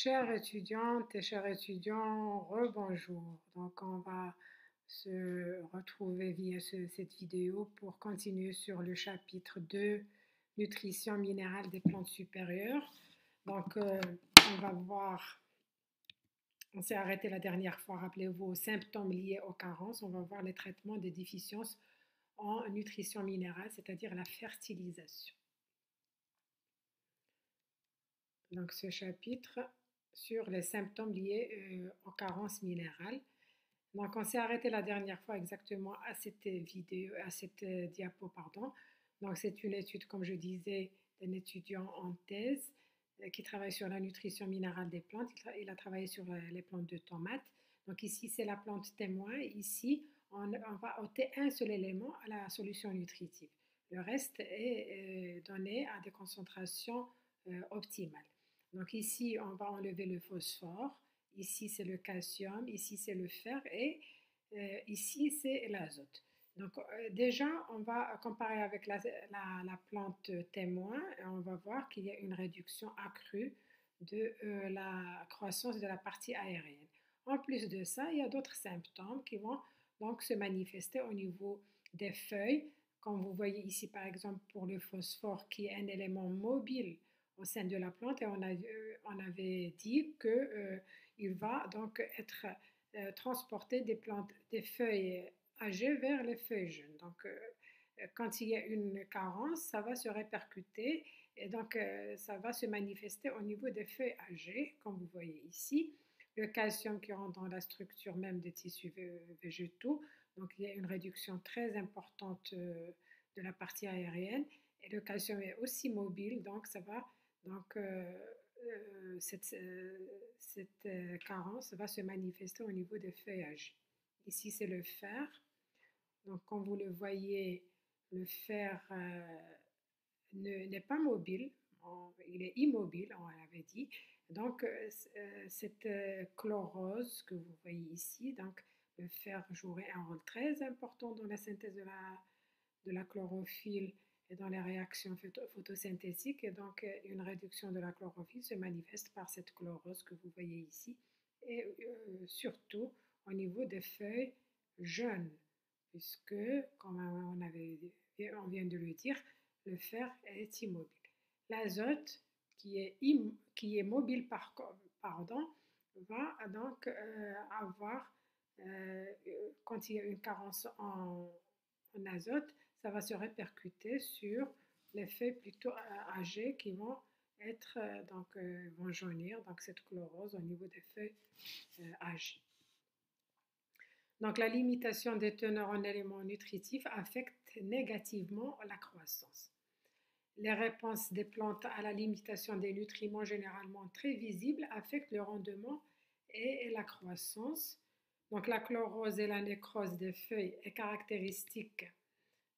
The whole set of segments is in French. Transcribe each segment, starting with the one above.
Chères étudiantes et chers étudiants, rebonjour. Donc, on va se retrouver via cette vidéo pour continuer sur le chapitre 2, nutrition minérale des plantes supérieures. Donc, on va voir, on s'est arrêté la dernière fois, rappelez-vous, aux symptômes liés aux carences. On va voir les traitements des déficiences en nutrition minérale, c'est-à-dire la fertilisation. Donc, ce chapitre sur les symptômes liés aux carences minérales. Donc, on s'est arrêté la dernière fois exactement à cette vidéo, à cette diapo, pardon. Donc, c'est une étude, comme je disais, d'un étudiant en thèse qui travaille sur la nutrition minérale des plantes. Il a travaillé sur les plantes de tomates. Donc, ici, c'est la plante témoin. Ici, on va ôter un seul élément à la solution nutritive. Le reste est donné à des concentrations optimales. Donc, ici, on va enlever le phosphore. Ici, c'est le calcium, ici, c'est le fer et ici, c'est l'azote. Donc, déjà, on va comparer avec la plante témoin et on va voir qu'il y a une réduction accrue de la croissance de la partie aérienne. En plus de ça, il y a d'autres symptômes qui vont donc se manifester au niveau des feuilles. Comme vous voyez ici, par exemple, pour le phosphore, qui est un élément mobile au sein de la plante, et on avait dit que il va donc être transporté des feuilles âgées vers les feuilles jeunes. Donc, quand il y a une carence, ça va se répercuter et donc ça va se manifester au niveau des feuilles âgées, comme vous voyez ici. Le calcium qui rentre dans la structure même des tissus végétaux. Donc, il y a une réduction très importante de la partie aérienne. Et le calcium est aussi mobile, donc ça va donc cette carence va se manifester au niveau des feuillages. Ici, c'est le fer. Donc, comme vous le voyez, le fer n'est pas mobile, il est immobile, on l'avait dit. Donc, cette chlorose que vous voyez ici, donc le fer jouerait un rôle très important dans la synthèse de la chlorophylle et dans les réactions photosynthétiques. Et donc, une réduction de la chlorophylle se manifeste par cette chlorose que vous voyez ici. Et surtout au niveau des feuilles jeunes, puisque, comme on vient de le dire, le fer est immobile. L'azote, qui est mobile pardon, va donc avoir, quand il y a une carence en azote, ça va se répercuter sur les feuilles plutôt âgées qui vont être vont jaunir, donc cette chlorose au niveau des feuilles âgées. Donc la limitation des teneurs en éléments nutritifs affecte négativement la croissance. Les réponses des plantes à la limitation des nutriments généralement très visibles affectent le rendement et la croissance. Donc la chlorose et la nécrose des feuilles est caractéristique.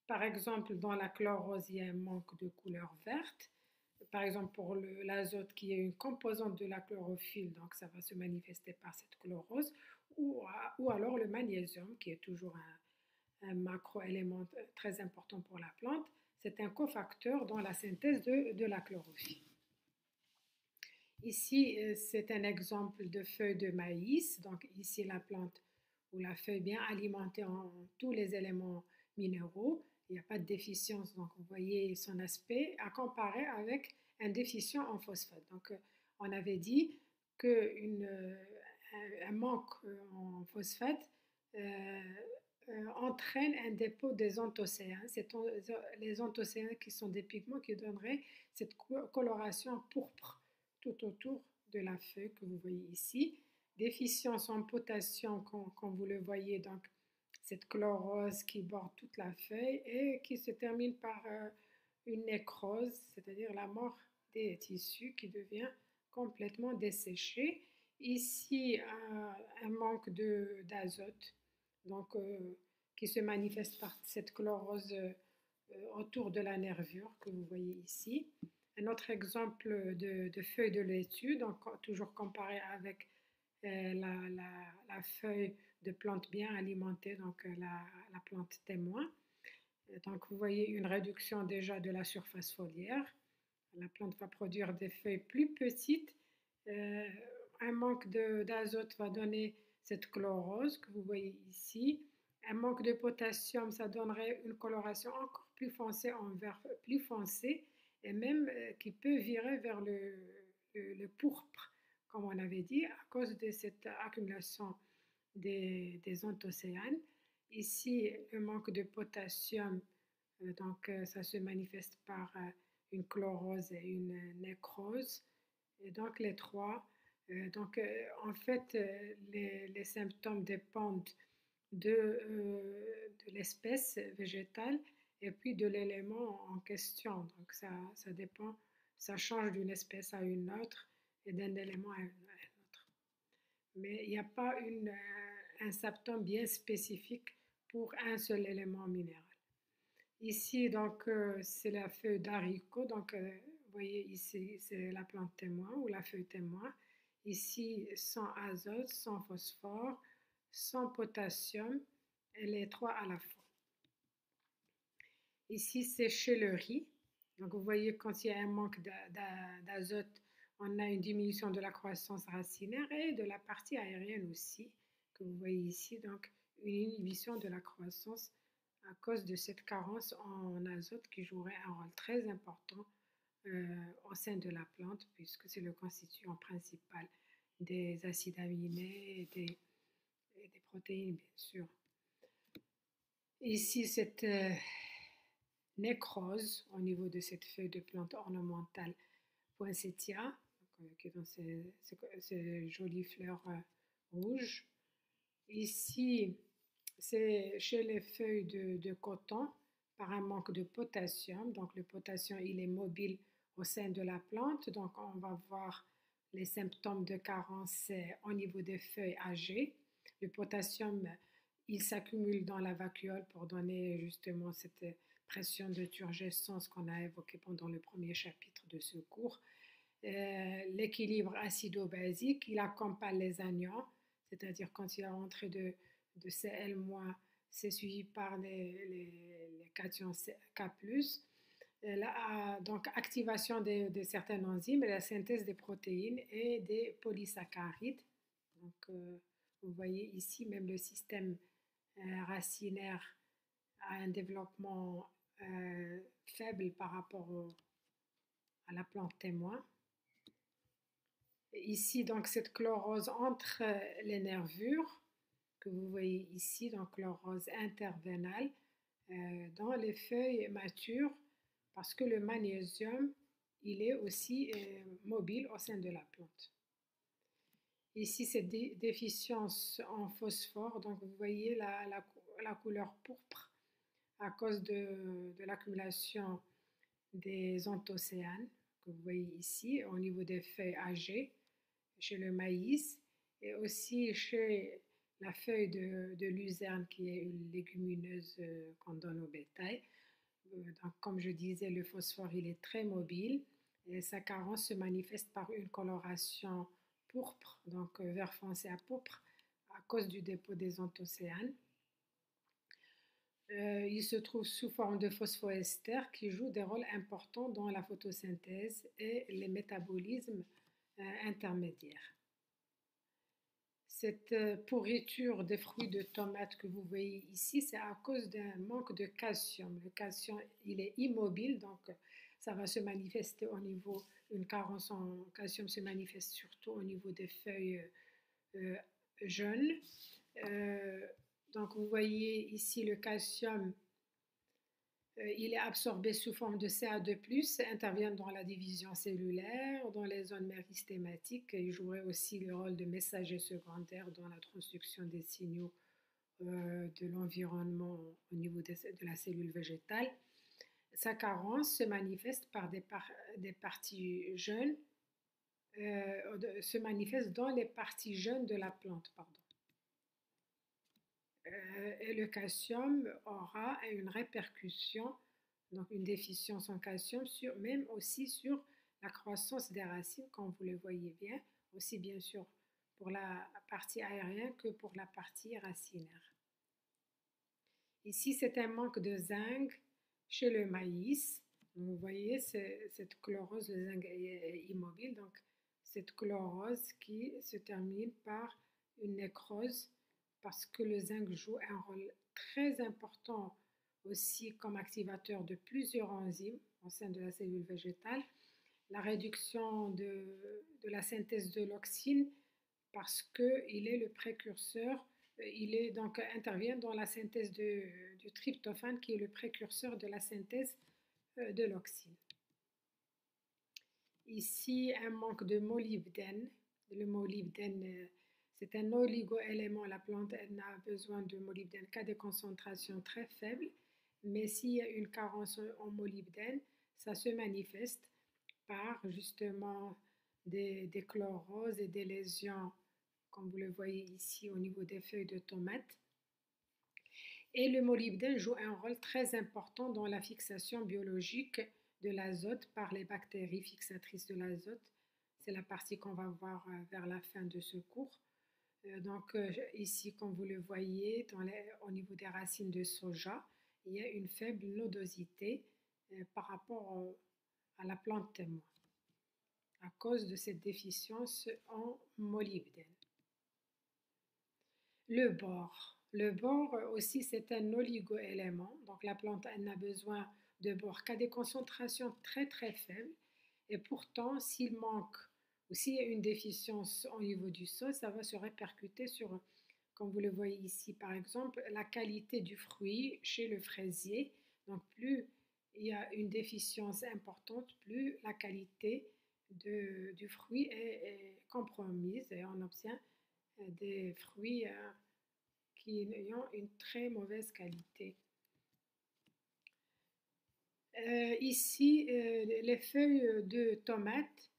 Par exemple, dans la chlorose, il y a un manque de couleur verte. Par exemple, pour l'azote qui est une composante de la chlorophylle, donc ça va se manifester par cette chlorose, ou alors le magnésium, qui est toujours un macroélément très important pour la plante. C'est un cofacteur dans la synthèse de la chlorophylle. Ici, c'est un exemple de feuille de maïs. Donc ici, la plante ou la feuille bien alimentée en tous les éléments minéraux. Il n'y a pas de déficience. Donc vous voyez son aspect à comparer avec un déficient en phosphate. Donc on avait dit qu'un manque en phosphate entraîne un dépôt des anthocéans. C'est les anthocéans qui sont des pigments qui donneraient cette coloration pourpre tout autour de la feuille que vous voyez ici. Déficience en potassium, comme vous le voyez, donc cette chlorose qui borde toute la feuille et qui se termine par une nécrose, c'est-à-dire la mort des tissus qui devient complètement desséché. Ici, un manque d'azote, donc qui se manifeste par cette chlorose autour de la nervure que vous voyez ici. Un autre exemple de feuille de laitue, donc toujours comparé avec la feuille de plante bien alimentée, donc la plante témoin. Donc vous voyez une réduction déjà de la surface foliaire. La plante va produire des feuilles plus petites Euh, un manque d'azote va donner cette chlorose que vous voyez ici. Un manque de potassium, ça donnerait une coloration encore plus foncée en vert plus foncé et même qui peut virer vers le pourpre, comme on avait dit, à cause de cette accumulation des anthocyanes. Ici, le manque de potassium, ça se manifeste par une chlorose et une nécrose. Et donc les trois. En fait, les symptômes dépendent de l'espèce végétale et puis de l'élément en question. Donc ça dépend, ça change d'une espèce à une autre et d'un élément à un autre. Mais il n'y a pas un symptôme bien spécifique pour un seul élément minéral. Ici, c'est la feuille d'haricot. Vous voyez ici, c'est la plante témoin ou la feuille témoin. Ici, sans azote, sans phosphore, sans potassium, et les trois à la fois. Ici, c'est chez le riz. Donc, vous voyez, quand il y a un manque d'azote, on a une diminution de la croissance racinaire et de la partie aérienne aussi, que vous voyez ici. Donc, une inhibition de la croissance à cause de cette carence en azote qui jouerait un rôle très important au sein de la plante, puisque c'est le constituant principal des acides aminés et des protéines, bien sûr. Ici, cette nécrose au niveau de cette feuille de plante ornementale poinsettia, qui est dans ces jolies fleurs rouges. Ici, c'est chez les feuilles de coton par un manque de potassium. Donc le potassium, il est mobile au sein de la plante. Donc on va voir les symptômes de carence au niveau des feuilles âgées. Le potassium, il s'accumule dans la vacuole pour donner justement cette pression de turgescence qu'on a évoquée pendant le premier chapitre de ce cours. L'équilibre acido-basique, il accompagne les anions, c'est-à-dire quand il y a entrée de Cl-, c'est suivi par les cations K+. Donc, activation de certaines enzymes et la synthèse des protéines et des polysaccharides. Vous voyez ici, même le système racinaire a un développement faible par rapport à la plante témoin. Ici, donc, cette chlorose entre les nervures que vous voyez ici, donc chlorose intervénale, dans les feuilles matures, parce que le magnésium, il est aussi mobile au sein de la plante. Ici, cette déficience en phosphore, donc vous voyez la couleur pourpre à cause de l'accumulation des anthocyanes que vous voyez ici au niveau des feuilles âgées, chez le maïs et aussi chez la feuille de luzerne qui est une légumineuse qu'on donne au bétail. Donc, comme je disais, le phosphore il est très mobile et sa carence se manifeste par une coloration pourpre, donc vert foncé à pourpre, à cause du dépôt des anthocyanes. Il se trouve sous forme de phosphoester qui joue des rôles importants dans la photosynthèse et les métabolismes intermédiaires. Cette pourriture des fruits de tomates que vous voyez ici, c'est à cause d'un manque de calcium. Le calcium, il est immobile, donc ça va se manifester au niveau, une carence en calcium se manifeste surtout au niveau des feuilles jeunes. Donc vous voyez ici le calcium, il est absorbé sous forme de Ca2+, intervient dans la division cellulaire, dans les zones méristématiques, il jouerait aussi le rôle de messager secondaire dans la transduction des signaux de l'environnement au niveau de la cellule végétale. Sa carence se manifeste par des parties jeunes, se manifeste dans les parties jeunes de la plante, pardon. Et le calcium aura une répercussion, donc une déficience en calcium, même aussi sur la croissance des racines, comme vous le voyez bien, aussi bien sûr pour la partie aérienne que pour la partie racinaire. Ici, c'est un manque de zinc chez le maïs. Donc, vous voyez, cette chlorose, le zinc est immobile, donc cette chlorose qui se termine par une nécrose parce que le zinc joue un rôle très important aussi comme activateur de plusieurs enzymes au sein de la cellule végétale. La réduction de la synthèse de l'auxine parce qu'il est le précurseur, intervient dans la synthèse du tryptophane qui est le précurseur de la synthèse de l'auxine. Ici, un manque de molybdène. Le molybdène, c'est un oligoélément. La plante n'a besoin de molybdène qu'à des concentrations très faibles. Mais s'il y a une carence en molybdène, ça se manifeste par justement des chloroses et des lésions, comme vous le voyez ici au niveau des feuilles de tomates. Et le molybdène joue un rôle très important dans la fixation biologique de l'azote par les bactéries fixatrices de l'azote. C'est la partie qu'on va voir vers la fin de ce cours. Ici, comme vous le voyez, au niveau des racines de soja, il y a une faible nodosité par rapport à la plante témoin à cause de cette déficience en molybdène. Le bore. Le bore aussi, c'est un oligoélément. Donc la plante n'a besoin de bore qu'à des concentrations très très faibles. Et pourtant, s'il manque ou s'il y a une déficience au niveau du sol, ça va se répercuter sur, comme vous le voyez ici par exemple, la qualité du fruit chez le fraisier. Donc plus il y a une déficience importante, plus la qualité du fruit est compromise et on obtient des fruits qui ont une très mauvaise qualité. Ici, les feuilles de tomates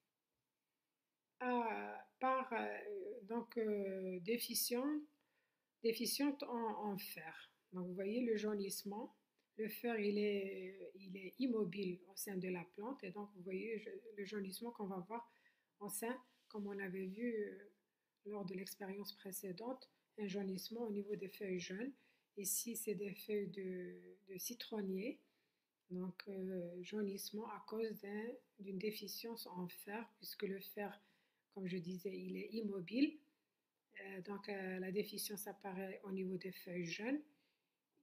déficientes en fer. Donc vous voyez le jaunissement. Le fer, il est immobile au sein de la plante et donc vous voyez le jaunissement qu'on va voir au sein, comme on avait vu lors de l'expérience précédente, un jaunissement au niveau des feuilles jaunes. Ici, c'est des feuilles de citronnier. Donc, jaunissement à cause d'une déficience en fer, puisque le fer, comme je disais, il est immobile. La déficience apparaît au niveau des feuilles jeunes.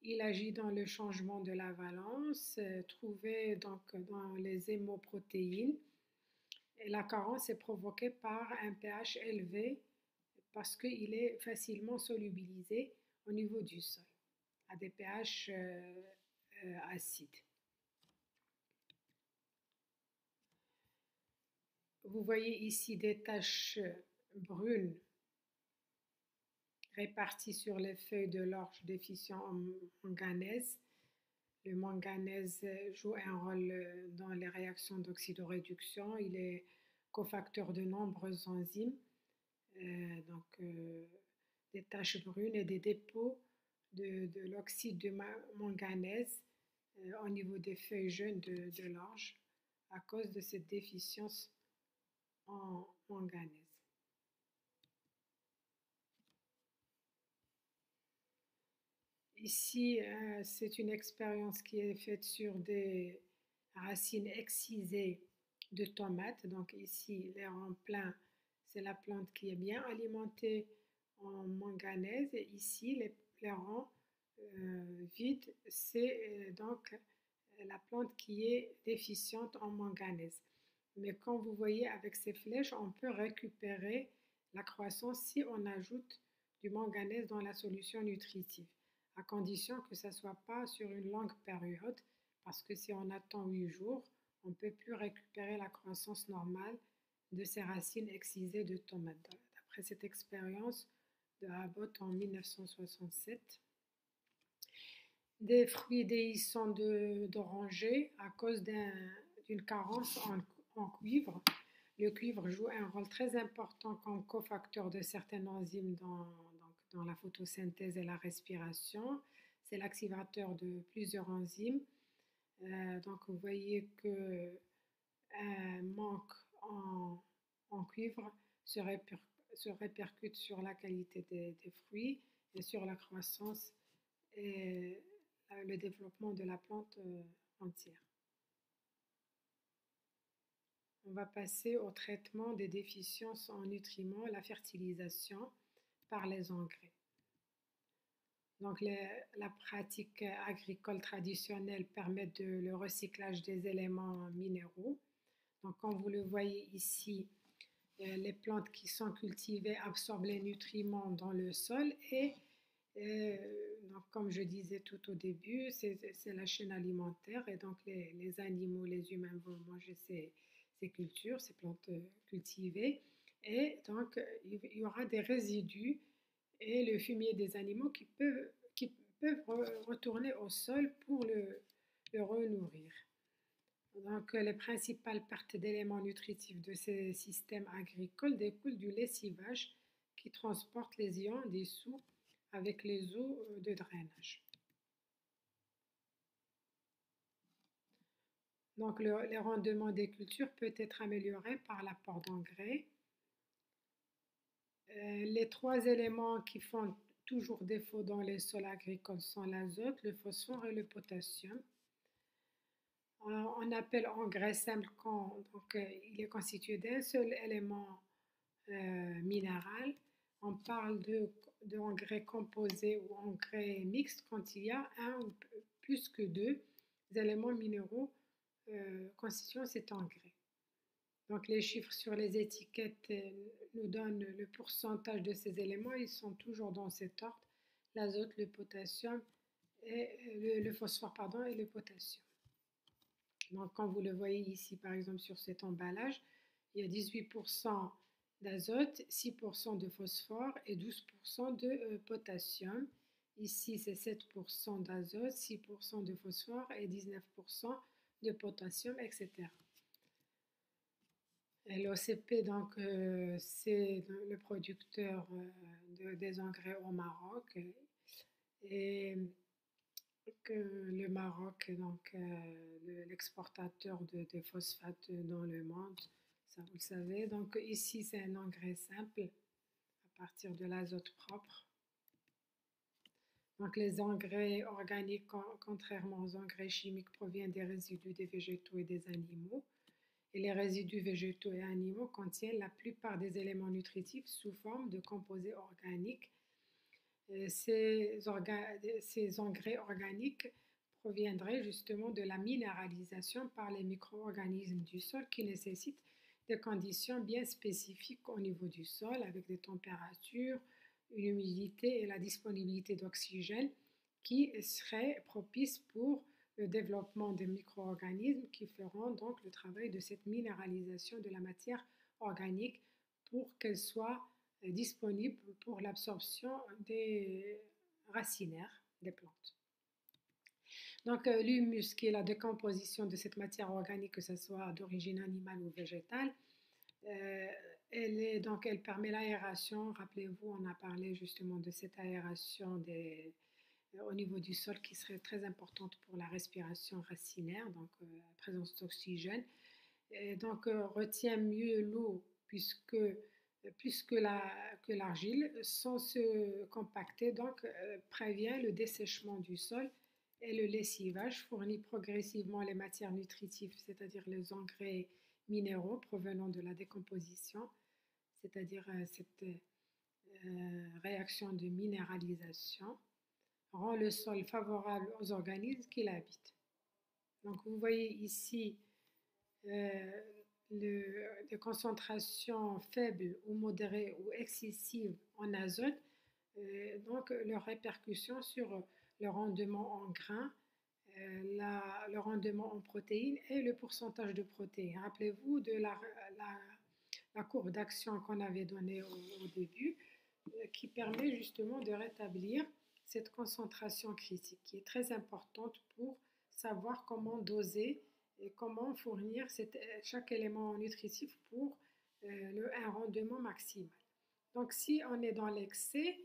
Il agit dans le changement de la valence, trouvé donc dans les hémoprotéines. Et la carence est provoquée par un pH élevé parce qu'il est facilement solubilisé au niveau du sol, à des pH acides. Vous voyez ici des taches brunes réparties sur les feuilles de l'orge déficient en manganèse. Le manganèse joue un rôle dans les réactions d'oxydoréduction. Il est cofacteur de nombreuses enzymes. Des taches brunes et des dépôts de l'oxyde de manganèse au niveau des feuilles jeunes de l'orge à cause de cette déficience en manganèse. Ici, c'est une expérience qui est faite sur des racines excisées de tomates. Donc ici, les rangs pleins, c'est la plante qui est bien alimentée en manganèse. Et ici, les rangs vides, c'est donc la plante qui est déficiente en manganèse. Mais comme vous voyez avec ces flèches, on peut récupérer la croissance si on ajoute du manganèse dans la solution nutritive, à condition que ça ne soit pas sur une longue période, parce que si on attend 8 jours, on ne peut plus récupérer la croissance normale de ces racines excisées de tomates. D'après cette expérience de Abbott en 1967. Des fruits déhiscents d'oranger à cause d'une carence en cuivre. Le cuivre joue un rôle très important comme cofacteur de certaines enzymes dans la photosynthèse et la respiration. C'est l'activateur de plusieurs enzymes. Donc vous voyez qu'un manque en cuivre se répercute sur la qualité des fruits et sur la croissance et le développement de la plante entière. on va passer au traitement des déficiences en nutriments, la fertilisation par les engrais. Donc, la pratique agricole traditionnelle permet le recyclage des éléments minéraux. Donc, comme vous le voyez ici, les plantes qui sont cultivées absorbent les nutriments dans le sol et donc, comme je disais tout au début, c'est la chaîne alimentaire et donc les animaux, les humains vont manger ces cultures, ces plantes cultivées et donc il y aura des résidus et le fumier des animaux qui peuvent retourner au sol pour le renourrir. Donc, les principales pertes d'éléments nutritifs de ces systèmes agricoles découlent du lessivage qui transporte les ions dissous avec les eaux de drainage. Donc, les rendements des cultures peut être amélioré par l'apport d'engrais. Les trois éléments qui font toujours défaut dans les sols agricoles sont l'azote, le phosphore et le potassium. On appelle engrais simple quand donc, il est constitué d'un seul élément minéral. On parle d'engrais composés ou engrais mixtes quand il y a un ou plus que deux éléments minéraux constituant cet engrais. Donc les chiffres sur les étiquettes nous donnent le pourcentage de ces éléments. Ils sont toujours dans cet ordre, l'azote, le potassium, et le phosphore pardon, et le potassium. Donc, quand vous le voyez ici, par exemple, sur cet emballage, il y a 18% d'azote, 6% de phosphore et 12% de potassium. Ici, c'est 7% d'azote, 6% de phosphore et 19% de potassium, etc. L'OCP, donc, c'est le producteur des engrais au Maroc. Et que le Maroc est donc l'exportateur de phosphates dans le monde, ça vous le savez. Donc ici c'est un engrais simple à partir de l'azote propre. Donc les engrais organiques, contrairement aux engrais chimiques, proviennent des résidus des végétaux et des animaux. Et les résidus végétaux et animaux contiennent la plupart des éléments nutritifs sous forme de composés organiques. Ces engrais organiques proviendraient justement de la minéralisation par les micro-organismes du sol qui nécessitent des conditions bien spécifiques au niveau du sol avec des températures, une humidité et la disponibilité d'oxygène qui seraient propices pour le développement des micro-organismes qui feront donc le travail de cette minéralisation de la matière organique pour qu'elle soit disponible pour l'absorption des racinaires des plantes. Donc, l'humus, qui est la décomposition de cette matière organique, que ce soit d'origine animale ou végétale, elle permet l'aération. Rappelez-vous, on a parlé justement de cette aération au niveau du sol qui serait très importante pour la respiration racinaire, donc la présence d'oxygène. Et donc, retient mieux l'eau plus que l'argile, sans se compacter, donc prévient le dessèchement du sol et le lessivage, fournit progressivement les matières nutritives, c'est-à-dire les engrais minéraux provenant de la décomposition, c'est-à-dire cette réaction de minéralisation, rend le sol favorable aux organismes qui l'habitent. Donc vous voyez ici de concentration faible ou modérée ou excessive en azote, donc leur répercussion sur le rendement en grains, le rendement en protéines et le pourcentage de protéines. Rappelez-vous de la courbe d'action qu'on avait donnée au début, qui permet justement de rétablir cette concentration critique, qui est très importante pour savoir comment doser et comment fournir chaque élément nutritif pour un rendement maximal. Donc si on est dans l'excès,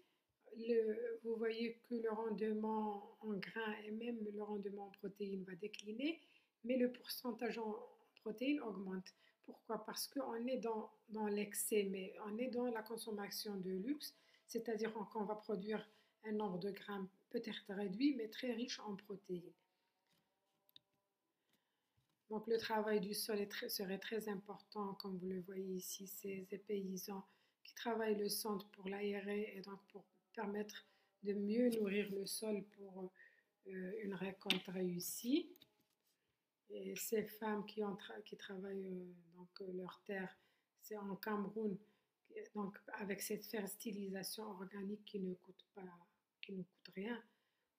vous voyez que le rendement en grains et même le rendement en protéines va décliner, mais le pourcentage en protéines augmente. Pourquoi? Parce qu'on est dans l'excès, mais on est dans la consommation de luxe, c'est-à-dire qu'on va produire un nombre de grammes peut-être réduit, mais très riche en protéines. Donc le travail du sol serait très important, comme vous le voyez ici, ces paysans qui travaillent le sol pour l'aérer et donc pour permettre de mieux nourrir le sol pour une récolte réussie. Et ces femmes qui travaillent leur terre, c'est en Cameroun, donc avec cette fertilisation organique qui ne coûte pas, qui ne coûte rien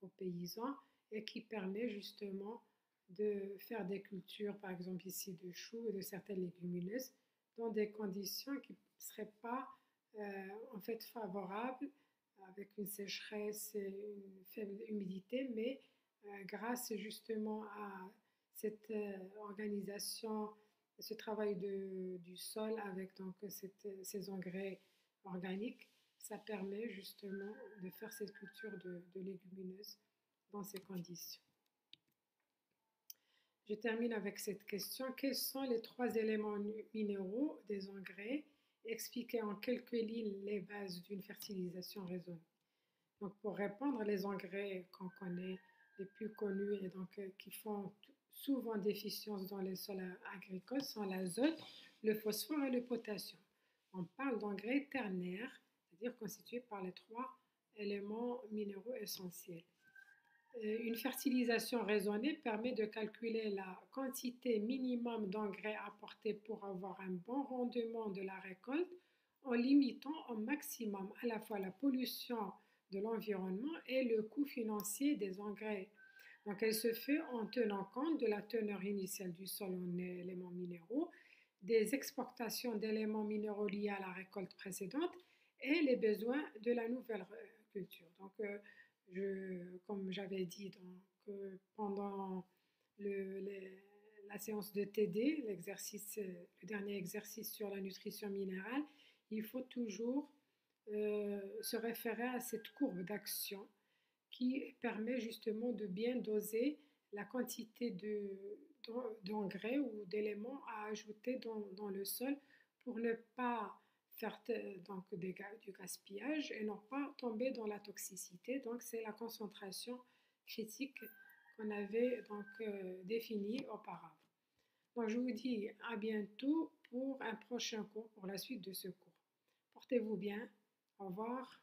aux paysans et qui permet justement de faire des cultures, par exemple ici de choux et de certaines légumineuses, dans des conditions qui ne seraient pas en fait favorables, avec une sécheresse et une faible humidité, mais grâce justement à cette organisation, ce travail du sol avec ces engrais organiques, ça permet justement de faire cette culture de légumineuses dans ces conditions. Je termine avec cette question. Quels sont les 3 éléments minéraux des engrais? Expliquez en quelques lignes les bases d'une fertilisation raisonnée. Donc, pour répondre, les engrais qu'on connaît, les plus connus et donc qui font souvent déficience dans les sols agricoles sont l'azote, le phosphore et le potassium. On parle d'engrais ternaires, c'est-à-dire constitués par les 3 éléments minéraux essentiels. Une fertilisation raisonnée permet de calculer la quantité minimum d'engrais apportés pour avoir un bon rendement de la récolte en limitant au maximum à la fois la pollution de l'environnement et le coût financier des engrais. Donc elle se fait en tenant compte de la teneur initiale du sol en éléments minéraux, des exportations d'éléments minéraux liés à la récolte précédente et les besoins de la nouvelle culture. Donc, comme j'avais dit pendant la séance de TD, le dernier exercice sur la nutrition minérale, il faut toujours se référer à cette courbe d'action qui permet justement de bien doser la quantité d'engrais ou d'éléments à ajouter dans le sol pour ne pas faire du gaspillage et non pas tomber dans la toxicité. Donc c'est la concentration critique qu'on avait définie auparavant. Donc je vous dis à bientôt pour un prochain cours, pour la suite de ce cours. Portez-vous bien. Au revoir.